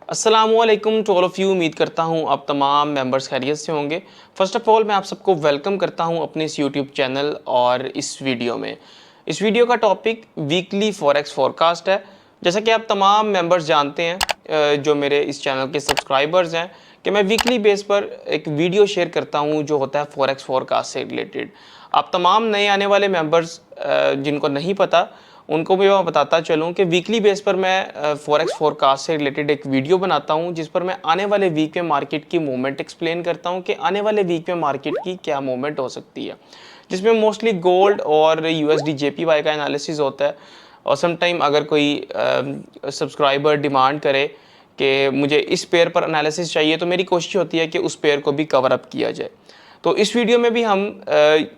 अस्सलामुअलैकुम to all of you. उम्मीद करता हूँ आप तमाम मेंबर्स खैरियत से होंगे। फ़र्स्ट ऑफ़ ऑल मैं आप सबको वेलकम करता हूँ अपने इस यूट्यूब चैनल और इस वीडियो में। इस वीडियो का टॉपिक वीकली फॉरेक्स फोरकास्ट है। जैसा कि आप तमाम मेंबर्स जानते हैं जो मेरे इस चैनल के सब्सक्राइबर्स हैं कि मैं वीकली बेस पर एक वीडियो शेयर करता हूँ जो होता है फॉरेक्स फोरकास्ट से रिलेटेड। आप तमाम नए आने वाले मेंबर्स जिनको नहीं पता उनको भी मैं बताता चलूँ कि वीकली बेस पर मैं फॉरेक्स फोरकास्ट से रिलेटेड एक वीडियो बनाता हूँ जिस पर मैं आने वाले वीक में मार्केट की मूवमेंट एक्सप्लेन करता हूँ कि आने वाले वीक में मार्केट की क्या मूवमेंट हो सकती है, जिसमें मोस्टली गोल्ड और यूएसडी जेपीवाई का एनालिसिस होता है। और समटाइम अगर कोई सब्सक्राइबर डिमांड करे कि मुझे इस पेयर पर एनालिसिस चाहिए तो मेरी कोशिश होती है कि उस पेयर को भी कवर अप किया जाए। तो इस वीडियो में भी हम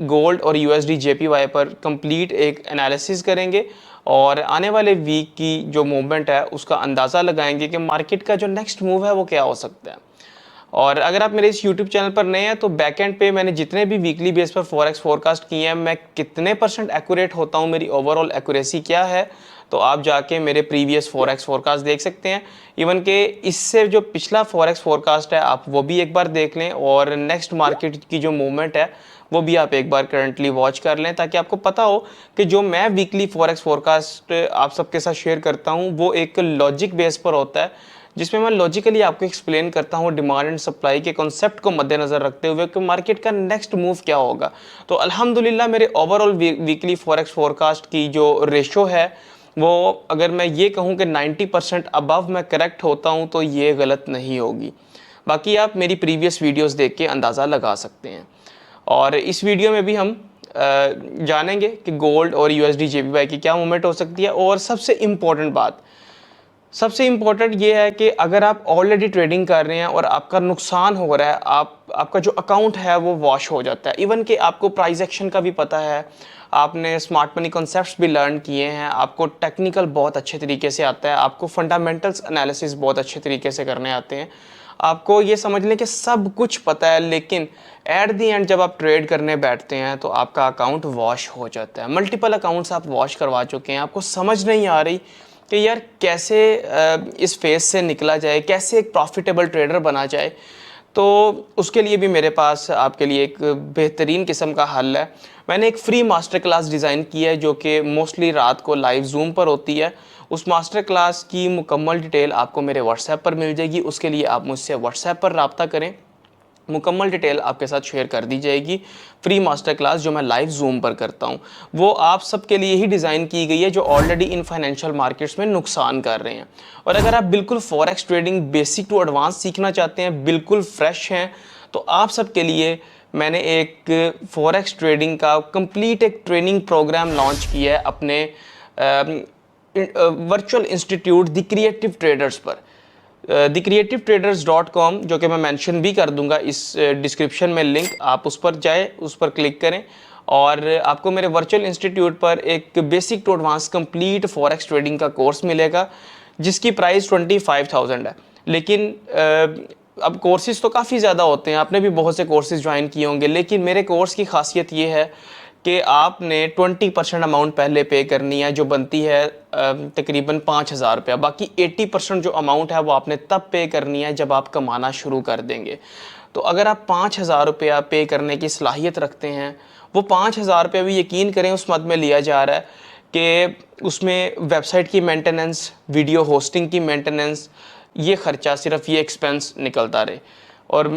गोल्ड और यूएसडी जेपीवाई पर कंप्लीट एक एनालिसिस करेंगे और आने वाले वीक की जो मूवमेंट है उसका अंदाज़ा लगाएंगे कि मार्केट का जो नेक्स्ट मूव है वो क्या हो सकता है। और अगर आप मेरे इस यूट्यूब चैनल पर नए हैं तो बैक एंड पे मैंने जितने भी वीकली बेस पर फॉरेक्स फोरकास्ट किए हैं मैं कितने % एक्यूरेट होता हूँ, मेरी ओवरऑल एक्यूरेसी क्या है, तो आप जाके मेरे प्रीवियस फॉरेक्स फोरकास्ट देख सकते हैं। इवन के इससे जो पिछला फॉरेक्स फोरकास्ट है आप वो भी एक बार देख लें और नेक्स्ट मार्केट की जो मूवमेंट है वो भी आप एक बार करंटली वॉच कर लें, ताकि आपको पता हो कि जो मैं वीकली फॉरेक्स फोरकास्ट आप सबके साथ शेयर करता हूँ वो एक लॉजिक बेस पर होता है, जिसमें मैं लॉजिकली आपको एक्सप्लेन करता हूँ डिमांड एंड सप्लाई के कॉन्सेप्ट को मद्देनज़र रखते हुए कि मार्केट का नेक्स्ट मूव क्या होगा। तो अल्हम्दुलिल्लाह मेरे ओवरऑल वीकली फॉरेक्स फोरकास्ट की जो रेशो है वो अगर मैं ये कहूँ कि 90% अबव मैं करेक्ट होता हूँ तो ये गलत नहीं होगी। बाकी आप मेरी प्रीवियस वीडियोस देख के अंदाज़ा लगा सकते हैं। और इस वीडियो में भी हम जानेंगे कि गोल्ड और यूएसडी जेपीवाई की क्या मूवमेंट हो सकती है। और सबसे इम्पॉर्टेंट ये है कि अगर आप ऑलरेडी ट्रेडिंग कर रहे हैं और आपका नुकसान हो रहा है, आपका जो अकाउंट है वो वॉश हो जाता है, इवन कि आपको प्राइस एक्शन का भी पता है, आपने स्मार्ट मनी कॉन्सेप्ट्स भी लर्न किए हैं, आपको टेक्निकल बहुत अच्छे तरीके से आता है, आपको फंडामेंटल्स एनालिसिस बहुत अच्छे तरीके से करने आते हैं, आपको ये समझ लें कि सब कुछ पता है, लेकिन एट दी एंड जब आप ट्रेड करने बैठते हैं तो आपका अकाउंट वॉश हो जाता है। मल्टीपल अकाउंट्स आप वॉश करवा चुके हैं, आपको समझ नहीं आ रही कि यार कैसे इस फेज से निकला जाए, कैसे एक प्रॉफिटेबल ट्रेडर बना जाए। तो उसके लिए भी मेरे पास आपके लिए एक बेहतरीन किस्म का हल है। मैंने एक फ्री मास्टर क्लास डिज़ाइन की है जो कि मोस्टली रात को लाइव जूम पर होती है। उस मास्टर क्लास की मुकम्मल डिटेल आपको मेरे व्हाट्सएप पर मिल जाएगी। उसके लिए आप मुझसे व्हाट्सएप पर रब्ता करें, मुकम्मल डिटेल आपके साथ शेयर कर दी जाएगी। फ्री मास्टर क्लास जो मैं लाइव जूम पर करता हूँ वो आप सबके लिए ही डिज़ाइन की गई है जो ऑलरेडी इन फाइनेंशियल मार्केट्स में नुकसान कर रहे हैं। और अगर आप बिल्कुल forex trading basic to advance सीखना चाहते हैं, बिल्कुल फ्रेश हैं, तो आप सबके लिए मैंने एक फॉरेक्स ट्रेडिंग का कंप्लीट एक ट्रेनिंग प्रोग्राम लॉन्च किया है अपने virtual institute the creative traders पर। thecreativetraders.com जो कि मैं मेंशन भी कर दूंगा इस डिस्क्रिप्शन में लिंक, आप उस पर जाए, उस पर क्लिक करें और आपको मेरे वर्चुअल इंस्टीट्यूट पर एक basic to advance complete forex trading का कोर्स मिलेगा जिसकी प्राइस 25,000 है। लेकिन अब कोर्सेज तो काफ़ी ज़्यादा होते हैं, आपने भी बहुत से कोर्सेज ज्वाइन किए होंगे, लेकिन मेरे कोर्स की खासियत ये है कि आपने 20% अमाउंट पहले पे करनी है जो बनती है तकरीबन 5,000 रुपया। बाकी 80% जो अमाउंट है वो आपने तब पे करनी है जब आप कमाना शुरू कर देंगे। तो अगर आप 5,000 रुपया पे करने की सलाहियत रखते हैं, वो 5,000 रुपया भी यकीन करें उस मद में लिया जा रहा है कि उसमें वेबसाइट की मेंटेनेंस, वीडियो होस्टिंग की मेंटेनेंस, ये ख़र्चा सिर्फ ये एक्सपेंस निकलता रहे। और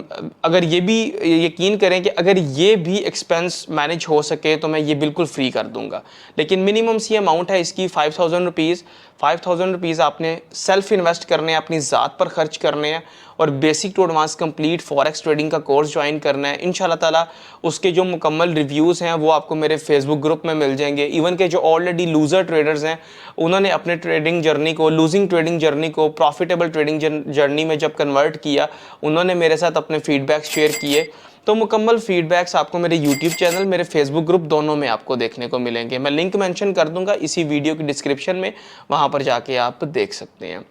अगर ये भी यकीन करें कि अगर ये भी एक्सपेंस मैनेज हो सके तो मैं ये बिल्कुल फ्री कर दूंगा। लेकिन मिनिमम सी अमाउंट है इसकी 5,000 रुपीज़। 5,000 रुपीज़ आपने सेल्फ इन्वेस्ट करने हैं, अपनी ज़ात पर खर्च करने हैं और basic to advance complete forex trading का कोर्स ज्वाइन करना है। इंशाल्लाह ताला उसके जो मुकम्मल रिव्यूज़ हैं वो आपको मेरे फेसबुक ग्रुप में मिल जाएंगे। इवन के जो ऑलरेडी लूज़र ट्रेडर्स हैं उन्होंने अपने ट्रेडिंग जर्नी को, लूजिंग ट्रेडिंग जर्नी को प्रॉफिटेबल ट्रेडिंग जर्नी में जब कन्वर्ट किया, उन्होंने मेरे साथ अपने फीडबैक शेयर किए। तो मुकम्मल फीडबैक्स आपको मेरे यूट्यूब चैनल, मेरे फेसबुक ग्रुप दोनों में आपको देखने को मिलेंगे। मैं लिंक मेंशन कर दूंगा इसी वीडियो की डिस्क्रिप्शन में, वहाँ पर जाके आप देख सकते हैं।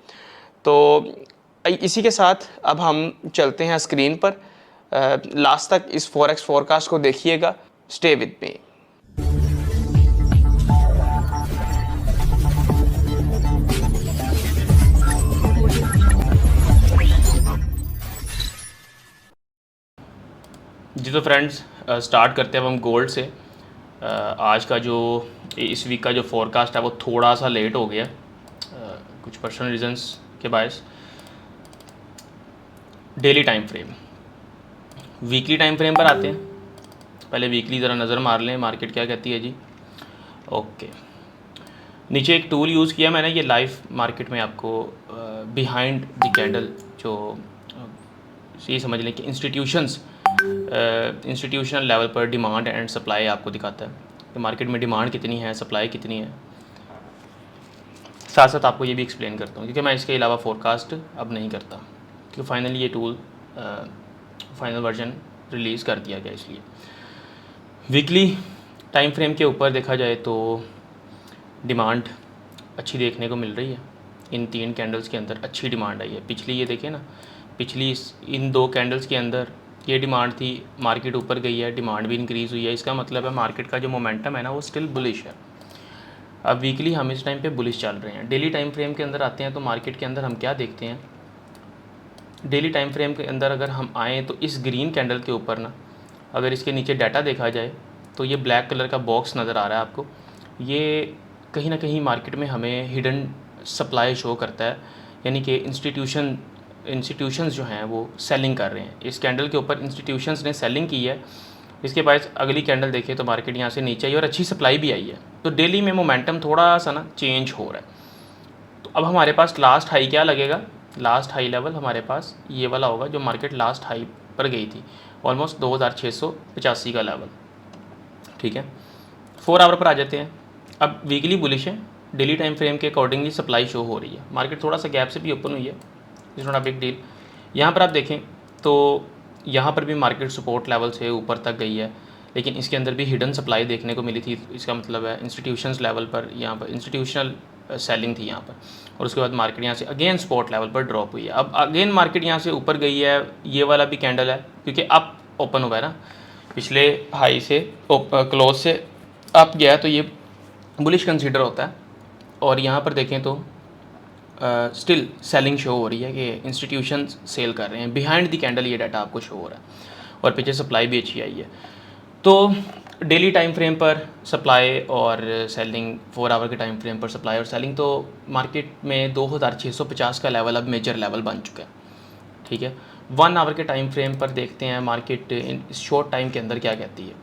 तो इसी के साथ अब हम चलते हैं स्क्रीन पर। लास्ट तक इस फॉरेक्स फोरकास्ट को देखिएगा। Stay with me. जी तो फ्रेंड्स स्टार्ट करते हैं अब हम गोल्ड से। आज का जो इस वीक का जो फोरकास्ट है वो थोड़ा सा लेट हो गया कुछ पर्सनल रीजंस के बायस। Daily time frame, weekly time frame पर आते हैं। पहले वीकली ज़रा नज़र मार लें मार्केट क्या कहती है जी। ओके, नीचे एक टूल यूज़ किया मैंने, ये लाइव मार्केट में आपको बिहाइंड द कैंडल जो ये समझ लें कि इंस्टीट्यूशनल लेवल पर डिमांड एंड सप्लाई आपको दिखाता है कि मार्केट में डिमांड कितनी है, सप्लाई कितनी है। साथ साथ आपको ये भी एक्सप्लेन करता हूँ क्योंकि मैं इसके अलावा फोरकास्ट अब नहीं करता क्योंकि फाइनली ये टूल फाइनल वर्जन रिलीज़ कर दिया गया। इसलिए वीकली टाइम फ्रेम के ऊपर देखा जाए तो डिमांड अच्छी देखने को मिल रही है। इन 3 कैंडल्स के अंदर अच्छी डिमांड आई है। पिछली ये देखें ना, पिछली इन 2 कैंडल्स के अंदर ये डिमांड थी, मार्केट ऊपर गई है, डिमांड भी इंक्रीज़ हुई है। इसका मतलब है मार्केट का जो मोमेंटम है ना वो स्टिल बुलिश है। अब वीकली हम इस टाइम पे बुलिश चल रहे हैं। डेली टाइम फ्रेम के अंदर आते हैं तो मार्केट के अंदर हम क्या देखते हैं। डेली टाइम फ्रेम के अंदर अगर हम आएँ तो इस ग्रीन कैंडल के ऊपर ना, अगर इसके नीचे डाटा देखा जाए तो ये ब्लैक कलर का बॉक्स नज़र आ रहा है आपको। ये कहीं ना कहीं मार्केट में हमें हिडन सप्लाई शो करता है, यानी कि इंस्टीट्यूशंस जो हैं वो सेलिंग कर रहे हैं। इस कैंडल के ऊपर इंस्टीट्यूशंस ने सेलिंग की है। इसके बाद अगली कैंडल देखिए तो मार्केट यहाँ से नीचे आई और अच्छी सप्लाई भी आई है। तो डेली में मोमेंटम थोड़ा सा ना चेंज हो रहा है। तो अब हमारे पास लास्ट हाई क्या लगेगा, लास्ट हाई लेवल हमारे पास ये वाला होगा जो मार्केट लास्ट हाई पर गई थी, ऑलमोस्ट 2685 का लेवल। ठीक है, 4 आवर पर आ जाते हैं। अब वीकली बुलिश है, डेली टाइम फ्रेम के अकॉर्डिंगली सप्लाई शो हो रही है। मार्केट थोड़ा सा गैप से भी ओपन हुई है, it's not a big deal. यहाँ पर आप देखें तो यहाँ पर भी मार्केट सपोर्ट लेवल से ऊपर तक गई है, लेकिन इसके अंदर भी हिडन सप्लाई देखने को मिली थी। इसका मतलब है इंस्टीट्यूशंस लेवल पर यहाँ पर इंस्टीट्यूशनल सेलिंग थी यहाँ पर, और उसके बाद मार्केट यहाँ से अगेन स्पॉट लेवल पर ड्रॉप हुई है। अब अगेन मार्केट यहाँ से ऊपर गई है, ये वाला भी कैंडल है क्योंकि अप ओपन हुआ है ना, पिछले हाई से क्लोज से अप गया तो ये बुलिश कंसीडर होता है। और यहाँ पर देखें तो स्टिल सेलिंग शो हो रही है कि इंस्टीट्यूशन सेल कर रहे हैं। बिहाइंड द कैंडल ये डाटा आपको शो हो रहा है और पीछे सप्लाई भी अच्छी आई है। तो डेली टाइम फ्रेम पर सप्लाई और सेलिंग, 4 आवर के टाइम फ्रेम पर सप्लाई और सेलिंग, तो मार्केट में 2650 का लेवल अब मेजर लेवल बन चुका है। ठीक है, 1 आवर के टाइम फ्रेम पर देखते हैं मार्केट इस शॉर्ट टाइम के अंदर क्या कहती है।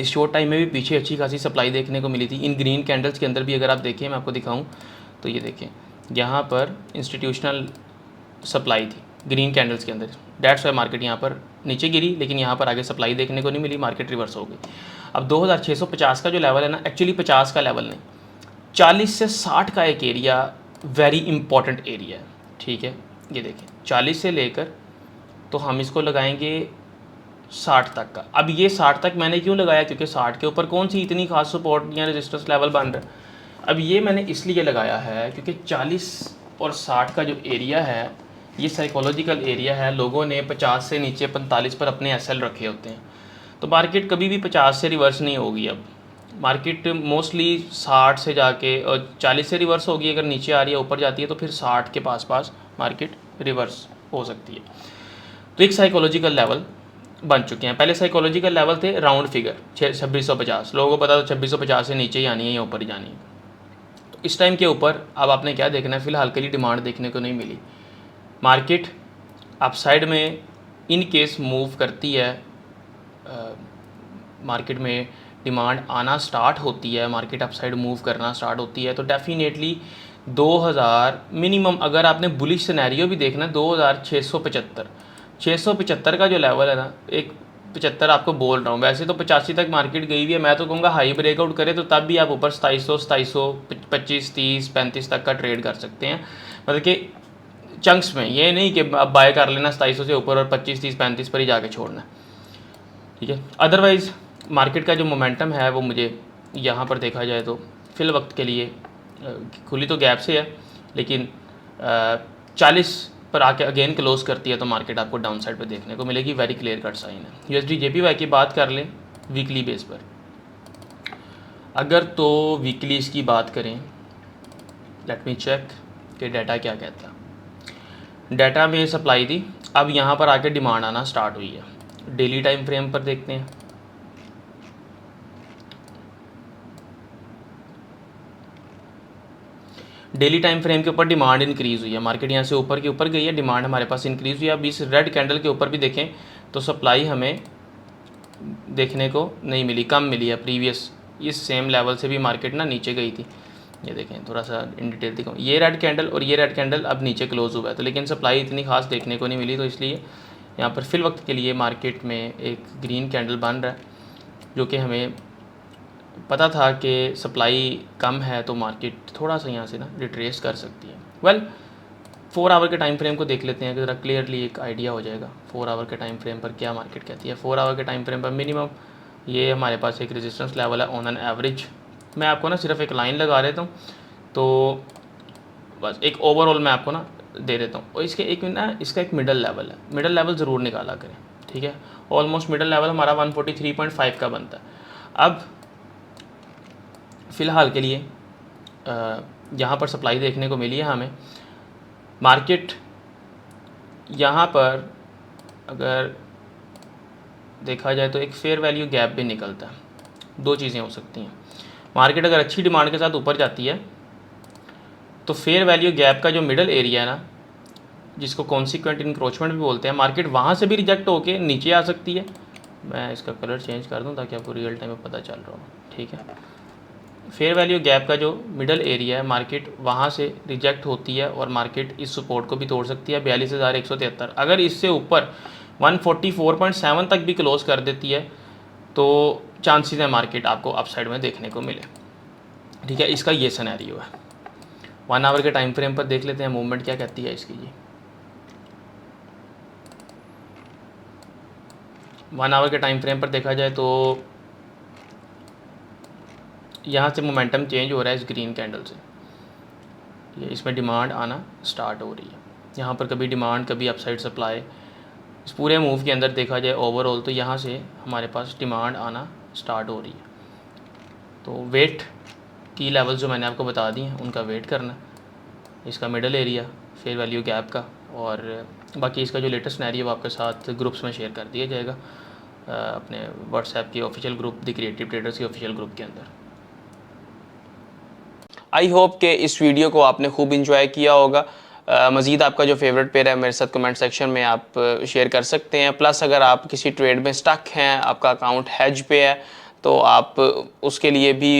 इस शॉर्ट टाइम में भी पीछे अच्छी खासी सप्लाई देखने को मिली थी। इन ग्रीन कैंडल्स के अंदर भी अगर आप देखें, मैं आपको दिखाऊं तो ये देखें यहाँ पर इंस्टीट्यूशनल सप्लाई थी ग्रीन कैंडल्स के अंदर। डैट्स वाई मार्केट यहाँ पर नीचे गिरी, लेकिन यहाँ पर आगे सप्लाई देखने को नहीं मिली, मार्केट रिवर्स हो गई। अब 2650 का जो लेवल है ना, एक्चुअली 50 का लेवल नहीं, 40 से 60 का एक एरिया वेरी इंपॉर्टेंट एरिया है। ठीक है, ये देखें 40 से लेकर तो हम इसको लगाएंगे 60 तक का। अब ये 60 तक मैंने क्यों लगाया, क्योंकि 60 के ऊपर कौन सी इतनी खास सपोर्ट या रेजिस्टेंस लेवल बन रहा है। अब ये मैंने इसलिए लगाया है क्योंकि 40 और 60 का जो एरिया है ये साइकोलॉजिकल एरिया है। लोगों ने 50 से नीचे 45 पर अपने एसएल रखे होते हैं, तो मार्केट कभी भी 50 से रिवर्स नहीं होगी। अब मार्केट मोस्टली 60 से जाके और 40 से रिवर्स होगी। अगर नीचे आ रही है ऊपर जाती है तो फिर 60 के पास मार्केट रिवर्स हो सकती है। तो एक साइकोलॉजिकल लेवल बन चुके हैं। पहले साइकोलॉजिकल लेवल थे राउंड फिगर 2650, लोगों को पता तो 2650 से नीचे ही आनी है या ऊपर ही जानी है। तो इस टाइम के ऊपर अब आपने क्या देखना है, फिलहाल के लिए डिमांड देखने को नहीं मिली। मार्केट अपसाइड में इन केस मूव करती है, मार्केट में डिमांड आना स्टार्ट होती है, मार्केट अपसाइड मूव करना स्टार्ट होती है, तो डेफिनेटली 2000 मिनिमम, अगर आपने बुलिश सिनेरियो भी देखना 2675 का जो लेवल है ना, एक 75 आपको बोल रहा हूँ, वैसे तो 85 तक मार्केट गई हुई है। मैं तो कहूँगा हाई ब्रेकआउट करे तो तब भी आप ऊपर 2700, 25, 30, 35 तक का ट्रेड कर सकते हैं। मतलब कि चंक्स में, ये नहीं कि अब बाय कर लेना 2700 से ऊपर और 25, 30, 35 पर ही जाके छोड़ना। ठीक है, अदरवाइज़ मार्केट का जो मोमेंटम है वो मुझे यहाँ पर देखा जाए तो फिल वक्त के लिए खुली तो गैप से है, लेकिन 40 पर आके अगेन क्लोज करती है तो मार्केट आपको डाउन साइड पर देखने को मिलेगी। वेरी क्लियर कट साइन है। यूएसडी जेपीवाई की बात कर लें वीकली बेस पर, अगर तो वीकली इसकी बात करें, लेट मी चेक कि डाटा क्या कहता है। डाटा में सप्लाई थी, अब यहाँ पर आके डिमांड आना स्टार्ट हुई है। डेली टाइम फ्रेम पर देखते हैं। डेली टाइम फ्रेम के ऊपर डिमांड इंक्रीज़ हुई है, मार्केट यहाँ से ऊपर के ऊपर गई है, डिमांड हमारे पास इंक्रीज़ हुई है। अब इस रेड कैंडल के ऊपर भी देखें तो सप्लाई हमें देखने को नहीं मिली, कम मिली है। प्रीवियस इस सेम लेवल से भी मार्केट ना नीचे गई थी। ये देखें, थोड़ा सा इन डिटेल दिखाऊँ, ये रेड कैंडल और ये रेड कैंडल अब नीचे क्लोज हुआ है, तो लेकिन सप्लाई इतनी खास देखने को नहीं मिली, तो इसलिए यहाँ पर फिल वक्त के लिए मार्केट में एक ग्रीन कैंडल बन रहा है, जो कि हमें पता था कि सप्लाई कम है तो मार्केट थोड़ा सा यहाँ से ना रिट्रेस कर सकती है। वेल 4 आवर के टाइम फ्रेम को देख लेते हैं कि ज़रा क्लियरली एक आइडिया हो जाएगा 4 आवर के टाइम फ्रेम पर क्या मार्केट कहती है। 4 आवर के टाइम फ्रेम पर मिनिमम ये हमारे पास एक रेजिस्टेंस लेवल है ऑन एन एवरेज। मैं आपको ना सिर्फ एक लाइन लगा देता हूँ, तो बस एक ओवरऑल मैं आपको ना दे देता हूँ। और इसके एक ना इसका एक मिडल लेवल है, मिडल लेवल ज़रूर निकाला करें, ठीक है। ऑलमोस्ट मिडल लेवल हमारा 143.5 का बनता है। अब फ़िलहाल के लिए यहाँ पर सप्लाई देखने को मिली है हमें। मार्केट यहाँ पर अगर देखा जाए तो एक फेयर वैल्यू गैप भी निकलता है। दो चीज़ें हो सकती हैं, मार्केट अगर अच्छी डिमांड के साथ ऊपर जाती है तो फेयर वैल्यू गैप का जो मिडल एरिया है ना, जिसको कॉन्सिक्वेंट इंक्रोचमेंट भी बोलते हैं, मार्केट वहाँ से भी रिजेक्ट होके नीचे आ सकती है। मैं इसका कलर चेंज कर दूँ ताकि आपको रियल टाइम में पता चल रहा हो, ठीक है। फेयर वैल्यू गैप का जो मिडल एरिया है, मार्केट वहाँ से रिजेक्ट होती है और मार्केट इस सपोर्ट को भी तोड़ सकती है 42,173। अगर इससे ऊपर 144.7 तक भी क्लोज कर देती है तो चांसेस है मार्केट आपको अपसाइड में देखने को मिले, ठीक है। इसका ये सिनेरियो है। 1 आवर के टाइम फ्रेम पर देख लेते हैं मूवमेंट क्या कहती है इसकी। जी 1 आवर के टाइम फ्रेम पर देखा जाए तो यहाँ से मोमेंटम चेंज हो रहा है इस ग्रीन कैंडल से, ये इसमें डिमांड आना स्टार्ट हो रही है। यहाँ पर कभी डिमांड कभी अपसाइड सप्लाई, इस पूरे मूव के अंदर देखा जाए ओवरऑल तो यहाँ से हमारे पास डिमांड आना स्टार्ट हो रही है। तो वेट की लेवल जो मैंने आपको बता दी हैं उनका वेट करना, इसका middle area, fair value gap का, और बाकी इसका जो लेटेस्ट सिनेरियो आपके साथ ग्रुप्स में शेयर कर दिया जाएगा अपने व्हाट्सएप के official group the creative traders के ऑफिशियल ग्रुप के अंदर। आई होप कि इस वीडियो को आपने खूब इंजॉय किया होगा। मज़ीद आपका जो फेवरेट पेयर है मेरे साथ कमेंट सेक्शन में आप शेयर कर सकते हैं। प्लस अगर आप किसी ट्रेड में स्टक हैं, आपका अकाउंट हेज पे है, तो आप उसके लिए भी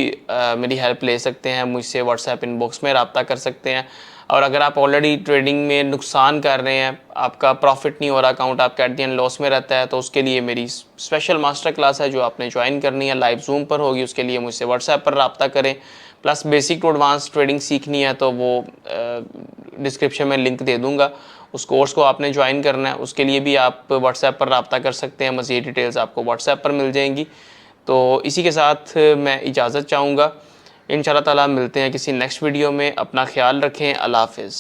मेरी हेल्प ले सकते हैं, मुझसे व्हाट्सएप इनबॉक्स में रब्ता कर सकते हैं। और अगर आप ऑलरेडी ट्रेडिंग में नुकसान कर रहे हैं, आपका प्रॉफिट नहीं हो रहा, अकाउंट आपका एट द एंड लॉस में रहता है, तो उसके लिए मेरी स्पेशल मास्टर क्लास है जो आपने ज्वाइन करनी है, लाइव जूम पर होगी। उसके लिए मुझसे व्हाट्सएप पर रब्ता करें। Plus basic to advance trading सीखनी है तो वो डिस्क्रिप्शन में लिंक दे दूंगा, उस कोर्स को आपने ज्वाइन करना है। उसके लिए भी आप व्हाट्सएप पर रब्ता कर सकते हैं, मज़ीद डिटेल्स आपको व्हाट्सएप पर मिल जाएंगी। तो इसी के साथ मैं इजाज़त चाहूँगा। इंशाअल्लाह ताला मिलते हैं किसी नेक्स्ट वीडियो में। अपना ख्याल रखें। अल्लाह हाफ़िज़।